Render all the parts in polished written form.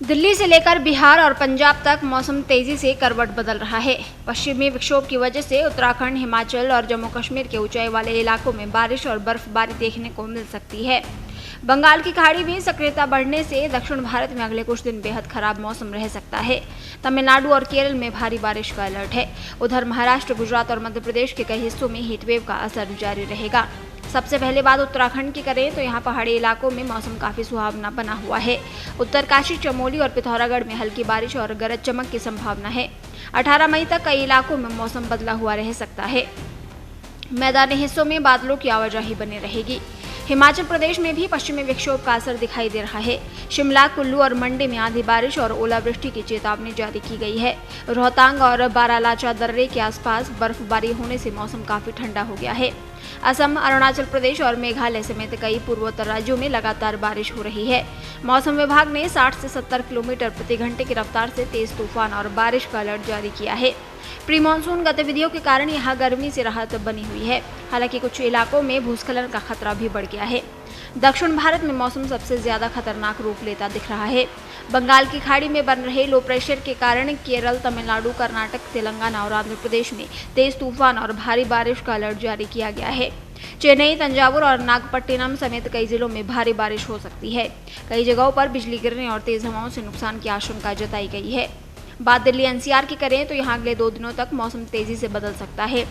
दिल्ली से लेकर बिहार और पंजाब तक मौसम तेजी से करवट बदल रहा है। पश्चिमी विक्षोभ की वजह से उत्तराखंड, हिमाचल और जम्मू कश्मीर के ऊंचाई वाले इलाकों में बारिश और बर्फबारी देखने को मिल सकती है। बंगाल की खाड़ी में सक्रियता बढ़ने से दक्षिण भारत में अगले कुछ दिन बेहद खराब मौसम रह सकता है। तमिलनाडु और केरल में भारी बारिश का अलर्ट है। उधर महाराष्ट्र, गुजरात और मध्य प्रदेश के कई हिस्सों में हीटवेव का असर जारी रहेगा। सबसे पहले बात उत्तराखंड की करें तो यहाँ पहाड़ी इलाकों में मौसम काफी सुहावना बना हुआ है। उत्तरकाशी, चमोली और पिथौरागढ़ में हल्की बारिश और गरज चमक की संभावना है। 18 मई तक कई इलाकों में मौसम बदला हुआ रह सकता है। मैदानी हिस्सों में बादलों की आवाजाही बनी रहेगी। हिमाचल प्रदेश में भी पश्चिमी विक्षोभ का असर दिखाई दे रहा है। शिमला, कुल्लू और मंडी में आंधी बारिश और ओलावृष्टि की चेतावनी जारी की गई है। रोहतांग और बारालाचा दर्रे के आसपास बर्फबारी होने से मौसम काफी ठंडा हो गया है। असम, अरुणाचल प्रदेश और मेघालय समेत कई पूर्वोत्तर राज्यों में लगातार बारिश हो रही है। मौसम विभाग ने 60 से 70 किलोमीटर प्रति घंटे की रफ्तार से तेज तूफान और बारिश का अलर्ट जारी किया है। प्री मानसून गतिविधियों के कारण यहां गर्मी से राहत बनी हुई है। हालांकि कुछ इलाकों में भूस्खलन का खतरा भी बढ़ गया है। दक्षिण भारत में मौसम सबसे ज्यादा खतरनाक रूप लेता दिख रहा है। बंगाल की खाड़ी में बन रहे लो प्रेशर के कारण केरल, तमिलनाडु, कर्नाटक, तेलंगाना और आंध्र प्रदेश में तेज तूफान और भारी बारिश का अलर्ट जारी किया गया है। चेन्नई, तंजावुर और नागपट्टिनम समेत कई जिलों में भारी बारिश हो सकती है। कई जगहों पर बिजली गिरने और तेज हवाओं से नुकसान की आशंका जताई गई है। बात दिल्ली एनसीआर की करें तो यहाँ अगले 2 दिनों तक मौसम तेजी से बदल सकता है।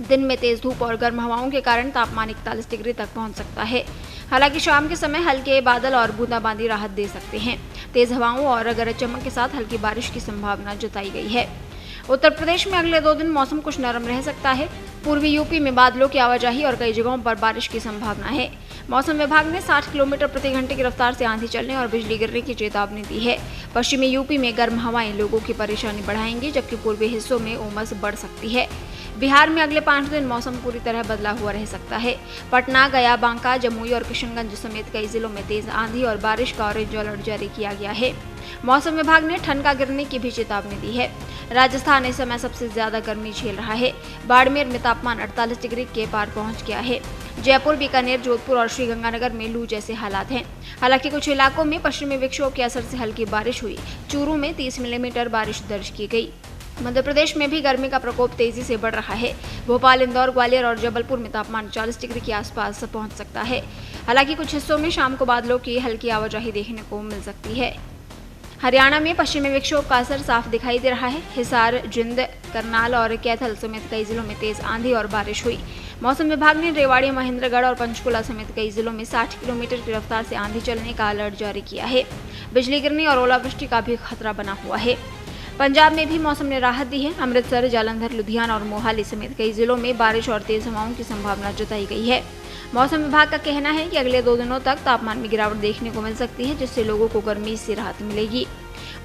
दिन में तेज धूप और गर्म हवाओं के कारण तापमान 41 डिग्री तक पहुंच सकता है। हालांकि शाम के समय हल्के बादल और बूंदाबांदी राहत दे सकते हैं। तेज हवाओं और गरज चमक के साथ हल्की बारिश की संभावना जताई गई है। उत्तर प्रदेश में अगले 2 दिन मौसम कुछ नरम रह सकता है। पूर्वी यूपी में बादलों की आवाजाही और कई जगहों पर बारिश की संभावना है। मौसम विभाग ने 60 किलोमीटर प्रति घंटे की रफ्तार से आंधी चलने और बिजली गिरने की चेतावनी दी है। पश्चिमी यूपी में गर्म हवाएं लोगों की परेशानी बढ़ाएंगी, जबकि पूर्वी हिस्सों में उमस बढ़ सकती है। बिहार में अगले 5 दिन मौसम पूरी तरह बदला हुआ रह सकता है। पटना, गया, बांका, जमुई और किशनगंज समेत कई जिलों में तेज आंधी और बारिश का ऑरेंज अलर्ट जारी किया गया है। मौसम विभाग ने ठंड का गिरने की भी चेतावनी दी है। राजस्थान इस समय सबसे ज्यादा गर्मी झेल रहा है। बाड़मेर में तापमान 48 डिग्री के पार पहुंच गया है। जयपुर, बीकानेर, जोधपुर और श्रीगंगानगर में लू जैसे हालात हैं। हालांकि कुछ इलाकों में पश्चिमी विक्षोभ के असर से हल्की बारिश हुई। चूरू में 30 मिलीमीटर बारिश दर्ज की गई। मध्य प्रदेश में भी गर्मी का प्रकोप तेजी से बढ़ रहा है। भोपाल, इंदौर, ग्वालियर और जबलपुर में तापमान 40 डिग्री के आसपास पहुंच सकता है। हालांकि कुछ हिस्सों में शाम को बादलों की हल्की आवाजाही देखने को मिल सकती है। हरियाणा में पश्चिमी विक्षोभ का असर साफ दिखाई दे रहा है। हिसार, जिंद, करनाल और कैथल समेत कई जिलों में तेज आंधी और बारिश हुई। मौसम विभाग ने रेवाड़ी, महेंद्रगढ़ और पंचकुला समेत कई जिलों में 60 किलोमीटर की रफ्तार से आंधी चलने का अलर्ट जारी किया है। बिजली गिरने और ओलावृष्टि का भी खतरा बना हुआ है। पंजाब में भी मौसम ने राहत दी है। अमृतसर, जालंधर, लुधियाना और मोहाली समेत कई जिलों में बारिश और तेज हवाओं की संभावना जताई गई है। मौसम विभाग का कहना है कि अगले 2 दिनों तक तापमान में गिरावट देखने को मिल सकती है, जिससे लोगों को गर्मी से राहत मिलेगी।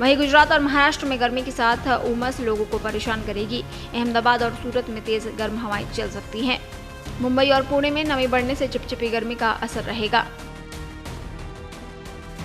वहीं गुजरात और महाराष्ट्र में गर्मी के साथ उमस लोगों को परेशान करेगी। अहमदाबाद और सूरत में तेज गर्म हवाएं चल सकती हैं। मुंबई और पुणे में नमी बढ़ने से चिपचिपी गर्मी का असर रहेगा।